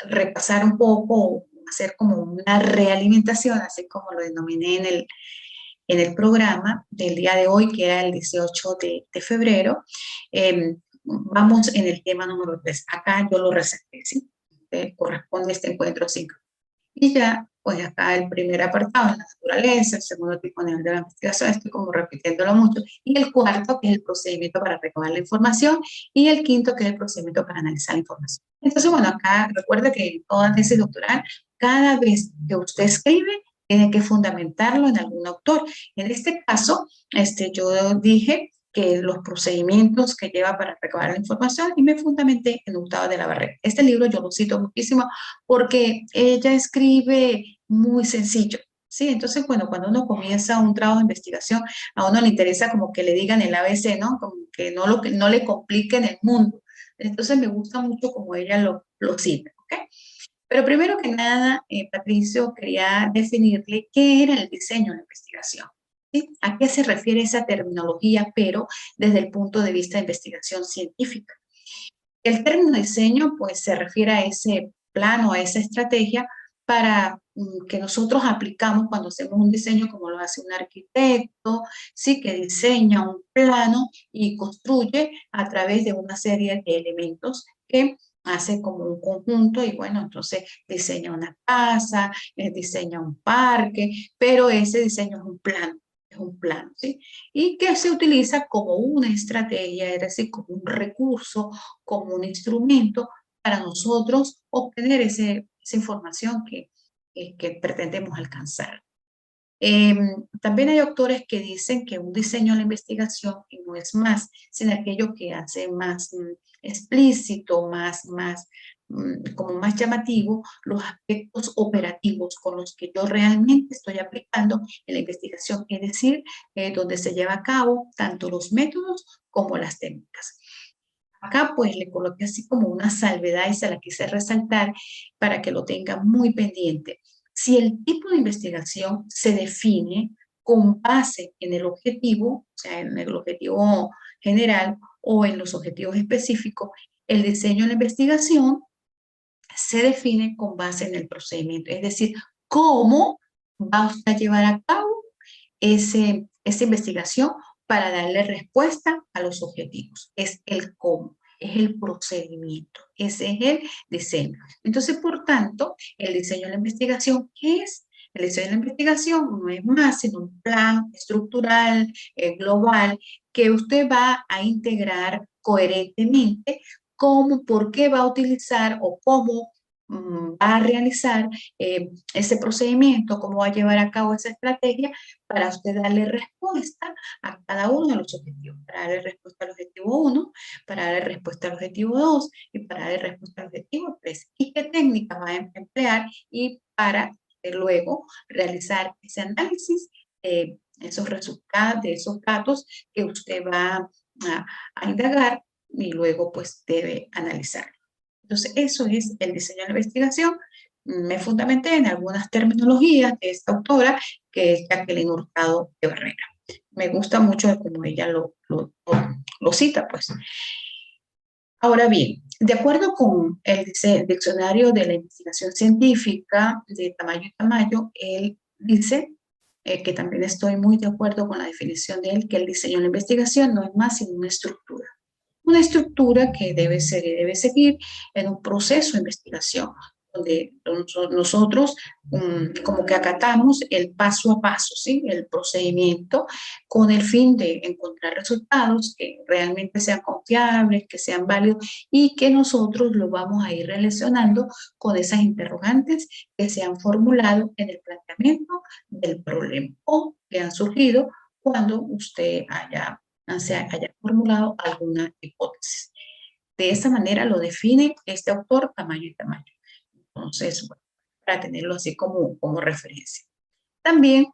repasar un poco, hacer como una realimentación, así como lo denominé en el programa del día de hoy, que era el 18 de febrero. Vamos en el tema número 3. Acá yo lo resalté, ¿sí? Corresponde a este encuentro 5. Y ya, pues acá el primer apartado es la naturaleza, el segundo tipo nivel de la investigación, estoy como repitiéndolo mucho, y el cuarto, que es el procedimiento para recabar la información, y el quinto, que es el procedimiento para analizar la información. Entonces, bueno, acá recuerda que en toda tesis doctoral, cada vez que usted escribe, tiene que fundamentarlo en algún autor. En este caso, yo dije que los procedimientos que lleva para recabar la información y me fundamenté en Hurtado de la Barrera. Este libro yo lo cito muchísimo porque ella escribe muy sencillo, ¿sí? Entonces, bueno, cuando uno comienza un trabajo de investigación, a uno le interesa como que le digan el ABC, ¿no? Como que no le compliquen el mundo. Entonces, me gusta mucho como ella lo cita, ¿ok? Pero primero que nada, Patricio, quería definirle qué era el diseño de la investigación. ¿Sí? ¿A qué se refiere esa terminología, pero desde el punto de vista de investigación científica? El término diseño, pues, se refiere a ese plano, a esa estrategia para que nosotros aplicamos cuando hacemos un diseño, como lo hace un arquitecto, sí, que diseña un plano y construye a través de una serie de elementos que hace como un conjunto y bueno, entonces diseña una casa, diseña un parque, pero ese diseño es un plano, ¿sí? Y que se utiliza como una estrategia, es decir, como un recurso, como un instrumento para nosotros obtener esa información que pretendemos alcanzar. Eh, También hay autores que dicen que un diseño de la investigación no es más, sino aquello que hace más explícito, como más llamativo los aspectos operativos con los que yo realmente estoy aplicando en la investigación, es decir, donde se lleva a cabo tanto los métodos como las técnicas. Acá pues le coloqué así como una salvedad y se la quise resaltar para que lo tenga muy pendiente. Si el tipo de investigación se define con base en el objetivo, o sea, en el objetivo general o en los objetivos específicos, el diseño de la investigación se define con base en el procedimiento, es decir, cómo va usted a llevar a cabo esa investigación para darle respuesta a los objetivos. Es el cómo, es el procedimiento, ese es el diseño. Entonces, por tanto, el diseño de la investigación, ¿qué es? El diseño de la investigación no es más sino un plan estructural, global, que usted va a integrar coherentemente cómo, por qué va a utilizar o cómo va a realizar ese procedimiento, cómo va a llevar a cabo esa estrategia para usted darle respuesta a cada uno de los objetivos, para darle respuesta al objetivo 1, para darle respuesta al objetivo 2 y para darle respuesta al objetivo 3. ¿Y qué técnica va a emplear? Y para luego realizar ese análisis de esos resultados, de esos datos que usted va a indagar y luego pues debe analizar. Entonces, eso es el diseño de la investigación. Me fundamenté en algunas terminologías de esta autora, que es Jacqueline Hurtado de Barrera. Me gusta mucho cómo ella lo cita, pues. Ahora bien, de acuerdo con el diccionario de la investigación científica de Tamayo y Tamayo, él dice que también estoy muy de acuerdo con la definición de él, que el diseño de la investigación no es más sino una estructura que debe ser y debe seguir en un proceso de investigación, donde nosotros como que acatamos el paso a paso, ¿sí? El procedimiento con el fin de encontrar resultados que realmente sean confiables, que sean válidos y que nosotros lo vamos a ir relacionando con esas interrogantes que se han formulado en el planteamiento del problema o que han surgido cuando usted se haya formulado alguna hipótesis. De esa manera lo define este autor, Tamayo y Tamayo. Entonces, bueno, para tenerlo así como referencia. También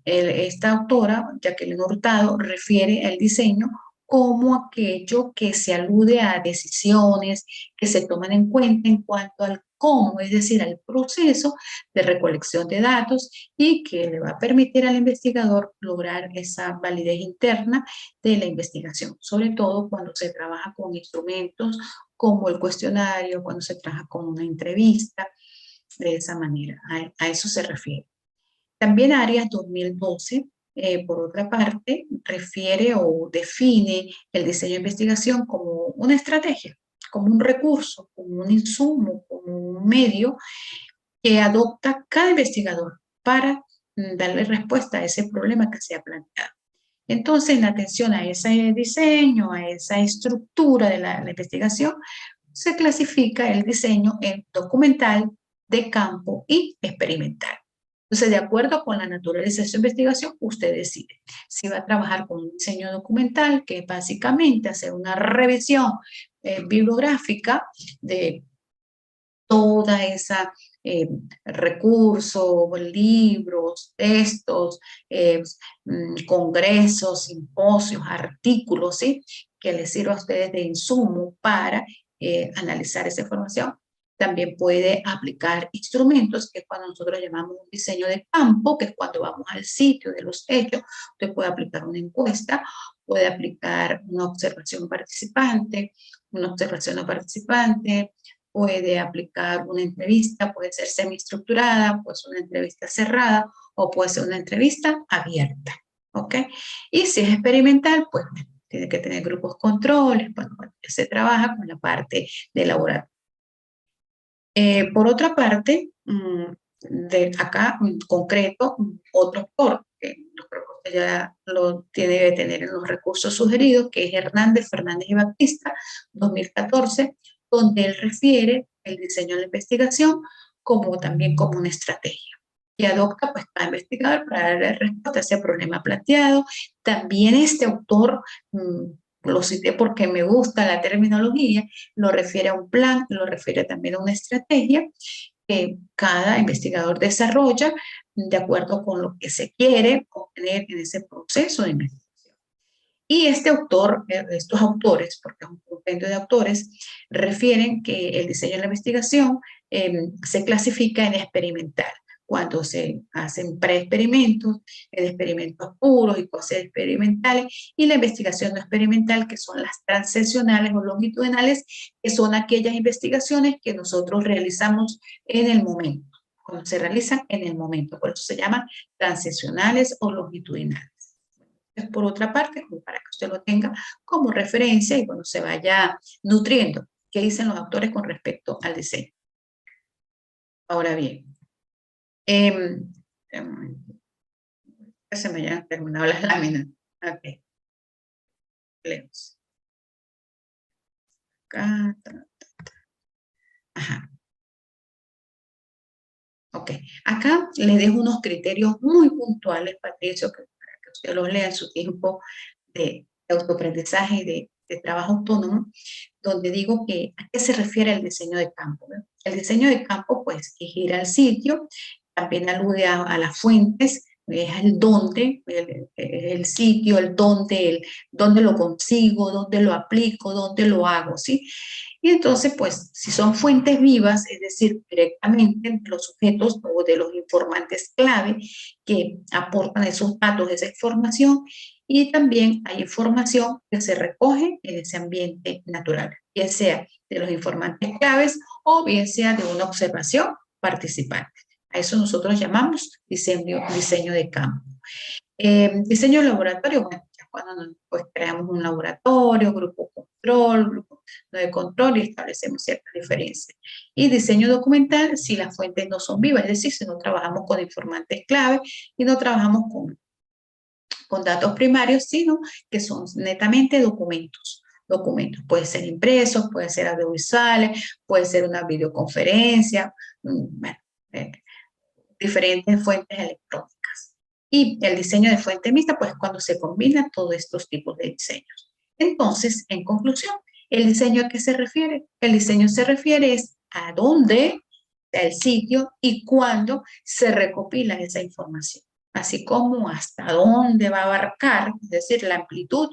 esta autora, Jacqueline Hurtado, refiere el diseño como aquello que se alude a decisiones que se toman en cuenta en cuanto al cómo, es decir, al proceso de recolección de datos y que le va a permitir al investigador lograr esa validez interna de la investigación, sobre todo cuando se trabaja con instrumentos como el cuestionario, cuando se trabaja con una entrevista, de esa manera, a eso se refiere. También Arias 2012, por otra parte, refiere o define el diseño de investigación como una estrategia, como un recurso, como un insumo, como un medio que adopta cada investigador para darle respuesta a ese problema que se ha planteado. Entonces, en atención a ese diseño, a esa estructura de la investigación, se clasifica el diseño en documental, de campo y experimental. Entonces, de acuerdo con la naturaleza de su investigación, usted decide si va a trabajar con un diseño documental, que es básicamente hacer una revisión bibliográfica de toda esa recursos, libros, textos, congresos, simposios, artículos, ¿sí? Que les sirva a ustedes de insumo para analizar esa información. También puede aplicar instrumentos, que es cuando nosotros llamamos un diseño de campo, que es cuando vamos al sitio de los hechos. Usted puede aplicar una encuesta, puede aplicar una observación participante, una observación no participante, puede aplicar una entrevista, puede ser semiestructurada, puede ser una entrevista cerrada o puede ser una entrevista abierta, ¿ok? Y si es experimental, pues tiene que tener grupos controles, bueno, se trabaja con la parte de laboratorio. Por otra parte, de acá en concreto, otro autor, que ya lo tiene que tener en los recursos sugeridos, que es Hernández, Fernández y Baptista, 2014, donde él refiere el diseño de la investigación como también como una estrategia y adopta pues cada investigador para darle respuesta a ese problema planteado. También este autor, lo cité porque me gusta la terminología, lo refiere a un plan, lo refiere también a una estrategia que cada investigador desarrolla de acuerdo con lo que se quiere obtener en ese proceso de investigación. Y este autor, estos autores, porque es un compendio de autores, refieren que el diseño de la investigación se clasifica en experimental, cuando se hacen preexperimentos, experimentos puros y cosas experimentales, y la investigación no experimental, que son las transeccionales o longitudinales, que son aquellas investigaciones que nosotros realizamos en el momento, cuando se realizan en el momento, por eso se llaman transeccionales o longitudinales. Por otra parte, como para que usted lo tenga como referencia y bueno, se vaya nutriendo. ¿Qué dicen los autores con respecto al diseño? Ahora bien, se me hayan terminado las láminas. Ok. Leemos. Acá. Ajá. Ok. Acá le dejo unos criterios muy puntuales, Patricio, para que usted los lea en su tiempo de autoaprendizaje y de trabajo autónomo, donde digo que a qué se refiere el diseño de campo, ¿no? El diseño de campo, pues, es ir al sitio, también alude a las fuentes, es el dónde, el sitio, el dónde lo consigo, dónde lo aplico, dónde lo hago, ¿sí? Y entonces, pues, si son fuentes vivas, es decir, directamente entre los sujetos o de los informantes clave que aportan esos datos, esa información, y también hay información que se recoge en ese ambiente natural, bien sea de los informantes claves o bien sea de una observación participante. A eso nosotros llamamos diseño de campo. Diseño de laboratorio, bueno, ya cuando pues, creamos un laboratorio, grupo de control y establecemos ciertas diferencias. Y diseño documental si las fuentes no son vivas, es decir, si no trabajamos con informantes clave y no trabajamos con datos primarios, sino que son netamente documentos. Documentos, puede ser impresos, puede ser audiovisuales, puede ser una videoconferencia, bueno, diferentes fuentes electrónicas. Y el diseño de fuente mixta, pues cuando se combinan todos estos tipos de diseños. Entonces, en conclusión, ¿el diseño a qué se refiere? El diseño se refiere es a dónde, el sitio y cuándo se recopila esa información. así como hasta dónde va a abarcar, es decir, la amplitud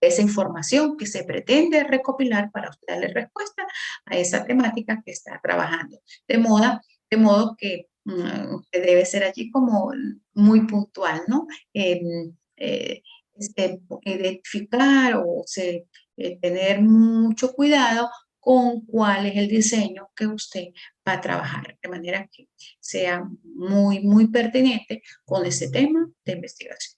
de esa información que se pretende recopilar para usted darle respuesta a esa temática que está trabajando. De modo que usted debe ser allí como muy puntual, ¿no? Identificar tener mucho cuidado con cuál es el diseño que usted va a trabajar, de manera que sea muy pertinente con ese tema de investigación.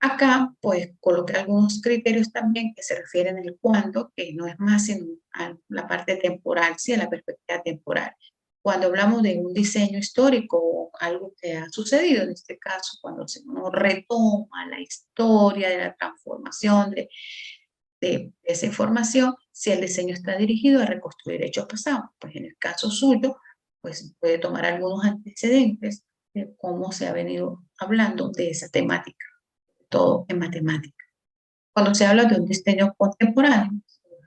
Acá, pues, coloqué algunos criterios también que se refieren al cuándo, que no es más sino a la parte temporal, sí, a la perspectiva temporal. Cuando hablamos de un diseño histórico o algo que ha sucedido, en este caso, cuando uno retoma la historia de la transformación de esa información, si el diseño está dirigido a reconstruir hechos pasados, pues en el caso suyo, pues puede tomar algunos antecedentes de cómo se ha venido hablando de esa temática, todo en matemática. Cuando se habla de un diseño contemporáneo,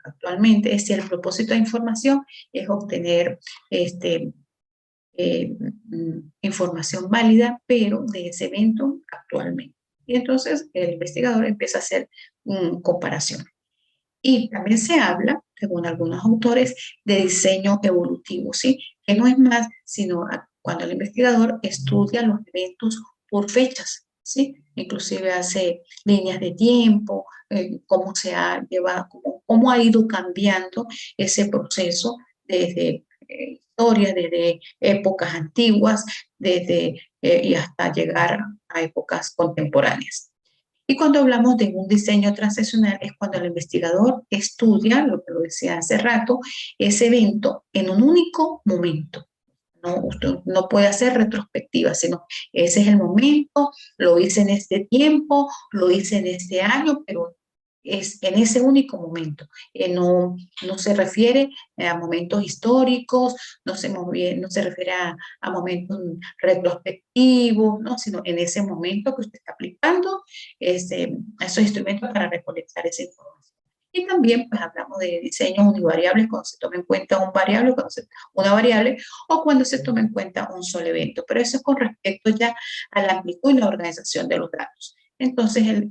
actualmente, si el propósito de información es obtener eh, información válida, pero de ese evento actualmente. Y entonces el investigador empieza a hacer comparación. Y también se habla, según algunos autores, de diseño evolutivo, ¿sí? Que no es más sino cuando el investigador estudia los eventos por fechas, ¿sí? Inclusive hace líneas de tiempo, cómo se ha llevado, cómo ha ido cambiando ese proceso desde historias, desde épocas antiguas, y hasta llegar a épocas contemporáneas. Y cuando hablamos de un diseño transaccional es cuando el investigador estudia, lo que lo decía hace rato, ese evento en un único momento. No, usted no puede hacer retrospectiva, sino ese es el momento, lo hice en este tiempo, lo hice en este año, pero es en ese único momento. No se refiere a momentos históricos, no se refiere a momentos retrospectivos, ¿no? Sino en ese momento que usted está aplicando esos instrumentos para recolectar esa información. Y también pues hablamos de diseños univariables cuando se toma en cuenta una variable o cuando se toma en cuenta un solo evento. Pero eso es con respecto ya a la amplitud y la organización de los datos. Entonces,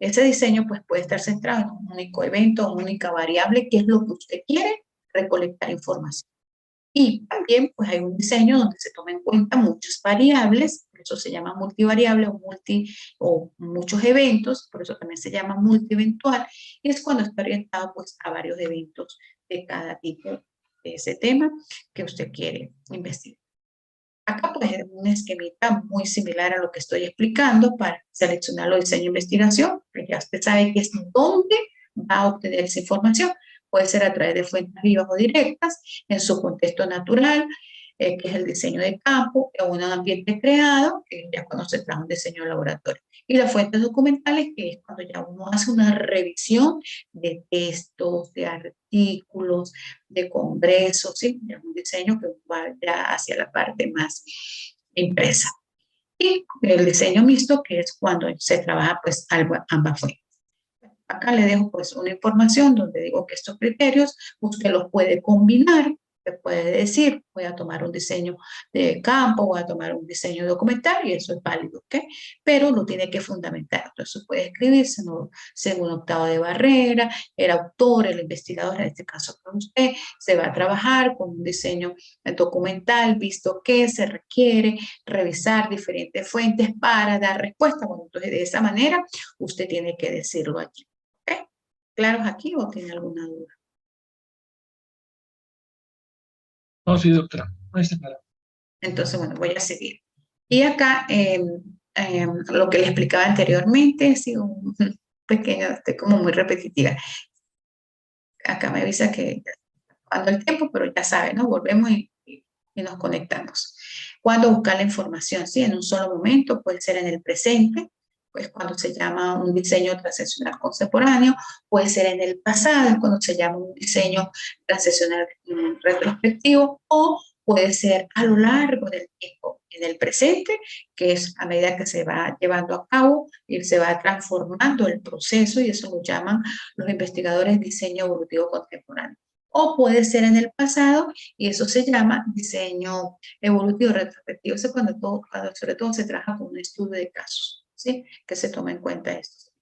ese diseño pues, puede estar centrado en un único evento, una única variable, que es lo que usted quiere recolectar información. Y también pues, hay un diseño donde se toma en cuenta muchas variables, por eso se llama multivariable o muchos eventos, por eso también se llama multieventual, y es cuando está orientado pues, a varios eventos de cada tipo de ese tema que usted quiere investigar. Acá pues es un esquemita muy similar a lo que estoy explicando para seleccionar los diseños de investigación, que ya usted sabe que es dónde va a obtener esa información. Puede ser a través de fuentes vivas o directas, en su contexto natural, que es el diseño de campo, en un ambiente creado, que ya cuando se trabaja un diseño de laboratorio. Y las fuentes documentales, que es cuando ya uno hace una revisión de textos, de artículos, de congresos, ¿sí? Ya un diseño que va ya hacia la parte más impresa. Y el diseño mixto, que es cuando se trabaja pues ambas fuentes. Acá le dejo pues una información donde digo que estos criterios usted los puede combinar, usted puede decir, voy a tomar un diseño de campo, voy a tomar un diseño documental y eso es válido, ¿ok? Pero lo tiene que fundamentar. Entonces puede escribirse según octavo de barrera, el autor, el investigador, en este caso con usted, se va a trabajar con un diseño documental, visto que se requiere revisar diferentes fuentes para dar respuesta. Bueno, entonces de esa manera usted tiene que decirlo aquí. ¿Okay? ¿Claros aquí o tiene alguna duda? No, sí, doctora. No está claro. Entonces, bueno, voy a seguir. Y acá, lo que le explicaba anteriormente, ha sido un pequeño, estoy como muy repetitiva. Acá me avisa que cuando el tiempo, pero ya sabe, ¿no? Volvemos y nos conectamos. Cuando buscar la información, ¿sí? En un solo momento, puede ser en el presente, pues cuando se llama un diseño transaccional contemporáneo, puede ser en el pasado, cuando se llama un diseño transaccional retrospectivo, o puede ser a lo largo del tiempo, en el presente, que es a medida que se va llevando a cabo y se va transformando el proceso, y eso lo llaman los investigadores diseño evolutivo contemporáneo. o puede ser en el pasado, y eso se llama diseño evolutivo retrospectivo. Eso es cuando sobre todo se trabaja con un estudio de casos, ¿sí? Que se toma en cuenta esto.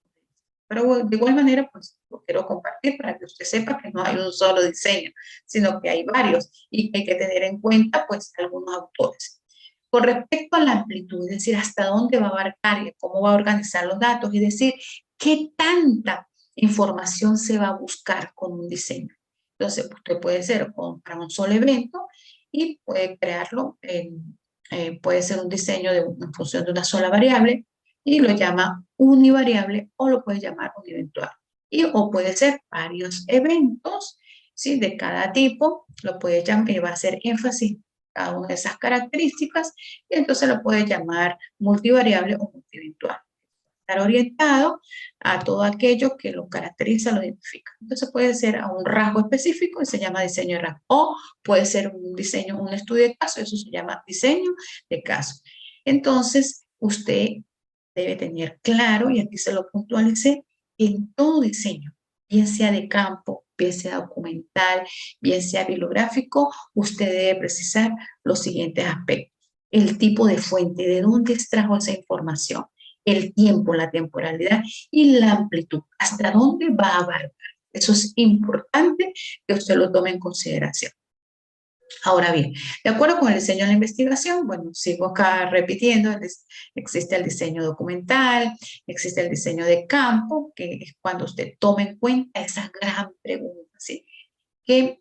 Pero de igual manera, pues lo quiero compartir para que usted sepa que no hay un solo diseño, sino que hay varios y que hay que tener en cuenta, pues, algunos autores. Con respecto a la amplitud, es decir, hasta dónde va a abarcar y cómo va a organizar los datos, es decir, qué tanta información se va a buscar con un diseño. Entonces, usted puede ser para un solo evento y puede crearlo, puede ser un diseño en función de una sola variable y lo llama univariable o lo puede llamar univentual. O puede ser varios eventos, ¿sí? De cada tipo, lo puede llamar, va a hacer énfasis cada una de esas características y entonces lo puede llamar multivariable o multiventual. Estar orientado a todo aquello que lo caracteriza, lo identifica. Entonces puede ser a un rasgo específico y se llama diseño de rasgo. O puede ser un diseño, un estudio de caso, eso se llama diseño de caso. Entonces, usted debe tener claro, y aquí se lo puntualicé, que en todo diseño, bien sea de campo, bien sea documental, bien sea bibliográfico, usted debe precisar los siguientes aspectos. El tipo de fuente, de dónde extrajo esa información, el tiempo, la temporalidad y la amplitud, hasta dónde va a abarcar. Eso es importante que usted lo tome en consideración. Ahora bien, de acuerdo con el diseño de la investigación, bueno, sigo acá repitiendo, existe el diseño documental, existe el diseño de campo, que es cuando usted toma en cuenta esa gran pregunta, ¿sí? Que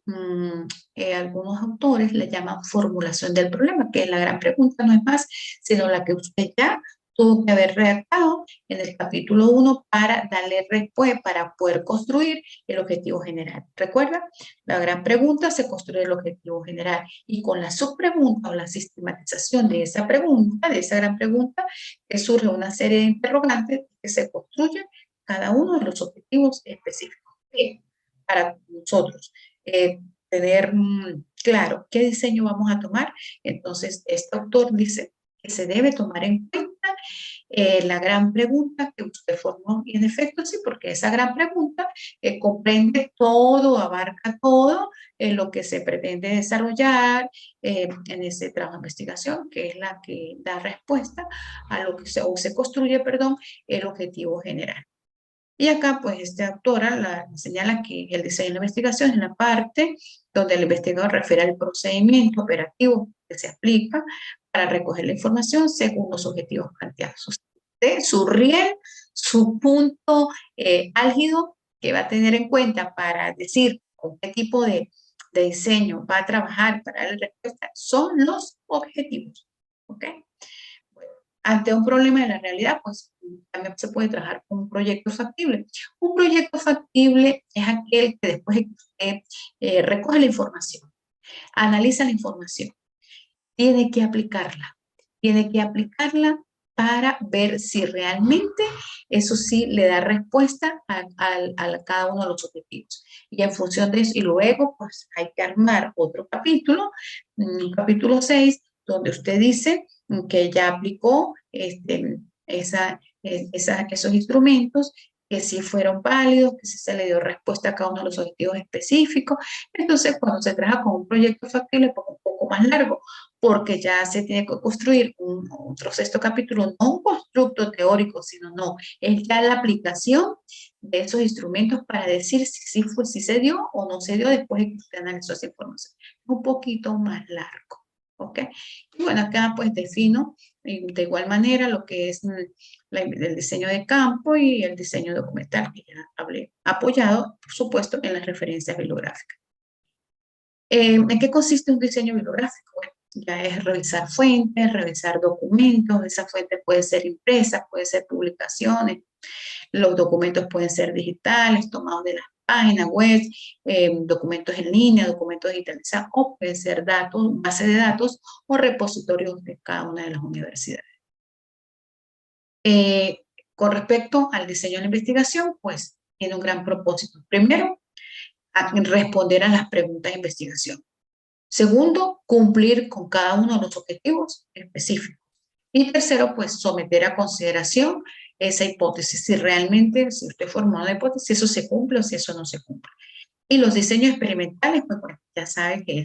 algunos autores le llaman formulación del problema, que la gran pregunta no es más, sino la que usted ya tuvo que haber redactado en el capítulo 1 para darle respuesta, para poder construir el objetivo general. ¿Recuerda? La gran pregunta se construye el objetivo general y con la subpregunta o la sistematización de esa pregunta, de esa gran pregunta, que surge una serie de interrogantes que se construyen cada uno de los objetivos específicos. Bien, para nosotros tener claro qué diseño vamos a tomar, entonces este autor dice que se debe tomar en cuenta la gran pregunta que usted formó, y en efecto sí, porque esa gran pregunta comprende todo, abarca todo lo que se pretende desarrollar en ese trabajo de investigación, que es la que da respuesta a lo que se construye, perdón, el objetivo general. Y acá, pues, esta autora señala que el diseño de la investigación es la parte donde el investigador refiere al procedimiento operativo que se aplica para recoger la información según los objetivos planteados. Su riel, su punto álgido que va a tener en cuenta para decir con qué tipo de diseño va a trabajar para dar respuesta son los objetivos. ¿Ok? Ante un problema de la realidad, pues también se puede trabajar con un proyecto factible. Un proyecto factible es aquel que después de que usted recoge la información, analiza la información, tiene que aplicarla para ver si realmente eso sí le da respuesta a cada uno de los objetivos. Y en función de eso, y luego pues hay que armar otro capítulo, un capítulo 6, donde usted dice que ya aplicó esos instrumentos, que sí fueron válidos, que sí se le dio respuesta a cada uno de los objetivos específicos. Entonces, cuando se trabaja con un proyecto factible, pues un poco más largo, porque ya se tiene que construir otro sexto capítulo, no un constructo teórico, sino no, es ya la aplicación de esos instrumentos para decir si se dio o no se dio después de que usted analizó esa información. Un poquito más largo. ¿Ok? Y bueno, acá pues defino de igual manera lo que es el diseño de campo y el diseño documental, que ya hablé, apoyado, por supuesto, en las referencias bibliográficas. ¿En qué consiste un diseño bibliográfico? Bueno, ya es revisar fuentes, revisar documentos, esa fuente puede ser impresa, puede ser publicaciones, los documentos pueden ser digitales, tomados de las páginas web, documentos en línea, documentos digitalizados, o pueden ser datos, base de datos o repositorios de cada una de las universidades. Con respecto al diseño de la investigación, pues tiene un gran propósito. Primero, responder a las preguntas de investigación. Segundo, cumplir con cada uno de los objetivos específicos. Y tercero, pues someter a consideración esa hipótesis, si realmente, si usted formó una hipótesis, si eso se cumple o si eso no se cumple. Y los diseños experimentales, pues bueno, ya saben que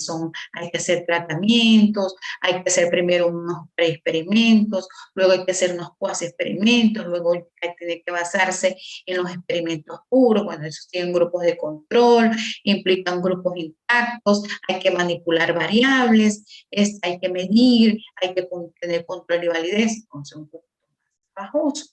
hay que hacer tratamientos, hay que hacer primero unos pre-experimentos, luego hay que hacer unos post-experimentos, luego hay que tener que basarse en los experimentos puros, bueno, esos tienen grupos de control, implican grupos intactos, hay que manipular variables, hay que medir, hay que tener control y validez, entonces un poco más bajoso.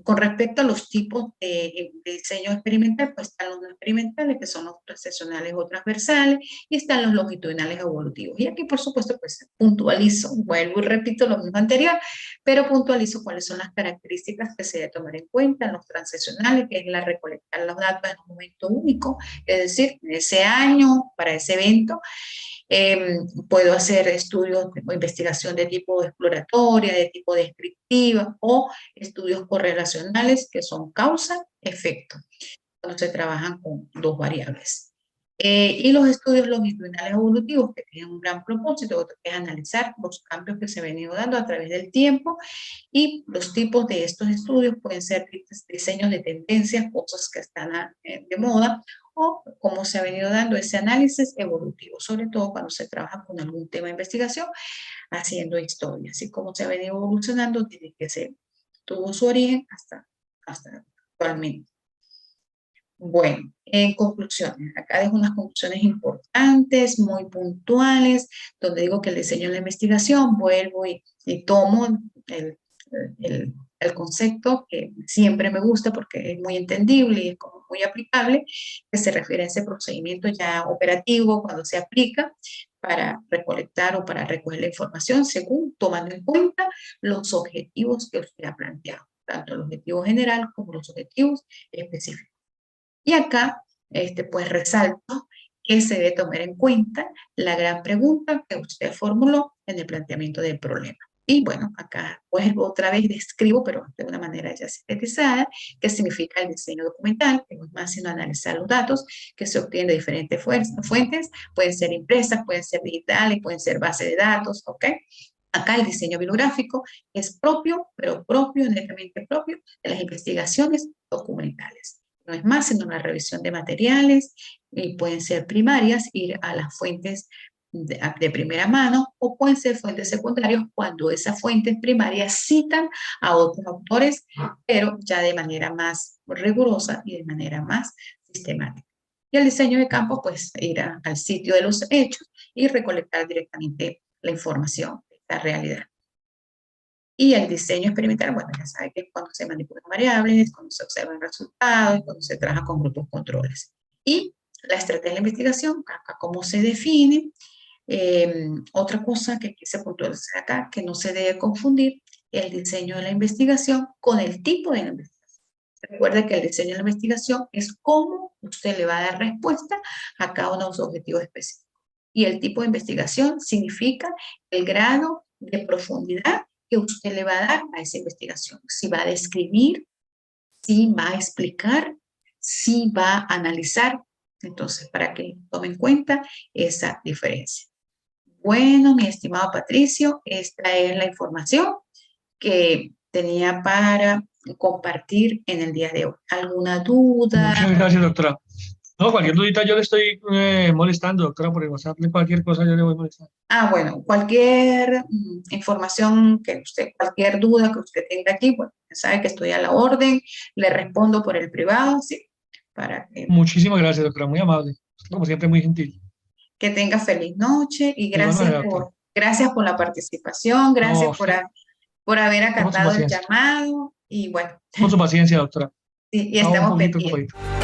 Con respecto a los tipos de diseño experimental, pues están los no experimentales, que son los transeccionales o transversales, y están los longitudinales evolutivos. Y aquí, por supuesto, pues puntualizo, vuelvo y repito lo mismo anterior, pero puntualizo cuáles son las características que se debe tomar en cuenta en los transeccionales, que es la recolectar los datos en un momento único, es decir, en ese año, para ese evento. Puedo hacer estudios o investigación de tipo exploratoria, de tipo descriptiva o estudios correlacionales que son causa-efecto, cuando se trabajan con dos variables. Y los estudios longitudinales evolutivos, que tienen un gran propósito, que es analizar los cambios que se han venido dando a través del tiempo, y los tipos de estos estudios pueden ser diseños de tendencias, cosas que están de moda, o cómo se ha venido dando ese análisis evolutivo, sobre todo cuando se trabaja con algún tema de investigación, haciendo historia, así como se ha venido evolucionando desde que se tuvo su origen hasta actualmente. Bueno, en conclusiones, acá dejo unas conclusiones importantes, muy puntuales, donde digo que el diseño de la investigación, vuelvo y tomo el concepto que siempre me gusta porque es muy entendible y es como muy aplicable, que se refiere a ese procedimiento ya operativo cuando se aplica para recolectar o para recoger la información según tomando en cuenta los objetivos que usted ha planteado, tanto el objetivo general como los objetivos específicos. Y acá, pues resalto que se debe tomar en cuenta la gran pregunta que usted formuló en el planteamiento del problema. Y bueno, acá vuelvo otra vez, describo, pero de una manera ya sintetizada, qué significa el diseño documental, que no es más sino analizar los datos que se obtienen de diferentes fuentes, pueden ser impresas, pueden ser digitales, pueden ser bases de datos, ¿ok? Acá el diseño bibliográfico es propio, pero propio, netamente propio, de las investigaciones documentales. No es más sino una revisión de materiales, y pueden ser primarias, ir a las fuentes de primera mano, o pueden ser fuentes secundarias cuando esas fuentes primarias citan a otros autores, pero ya de manera más rigurosa y de manera más sistemática. Y el diseño de campo, pues ir al sitio de los hechos y recolectar directamente la información de esta realidad. Y el diseño experimental, bueno, ya sabe que es cuando se manipulan variables, cuando se observan resultados, cuando se trabaja con grupos controles. Y la estrategia de la investigación, acá cómo se define. Otra cosa que quise puntualizar acá, que no se debe confundir el diseño de la investigación con el tipo de la investigación. Recuerda que el diseño de la investigación es cómo usted le va a dar respuesta a cada uno de los objetivos específicos. Y el tipo de investigación significa el grado de profundidad que usted le va a dar a esa investigación. Si va a describir, si va a explicar, si va a analizar. Entonces, para que tome en cuenta esa diferencia. Bueno, mi estimado Patricio, esta es la información que tenía para compartir en el día de hoy. ¿Alguna duda? Muchas gracias, doctora. No, cualquier dudita yo le estoy molestando, doctora, por el WhatsApp, cualquier cosa yo le voy molestando. Bueno, cualquier información que usted, cualquier duda que usted tenga aquí, bueno, sabe que estoy a la orden, le respondo por el privado, sí, para que... Muchísimas gracias, doctora, muy amable, como siempre muy gentil. Que tenga feliz noche y Igual, gracias por la participación, gracias no, por haber con su acatado el paciencia. llamado y bueno. Con su paciencia, doctora. Sí, y Estaba un estamos poquito pendientes. ocupadito.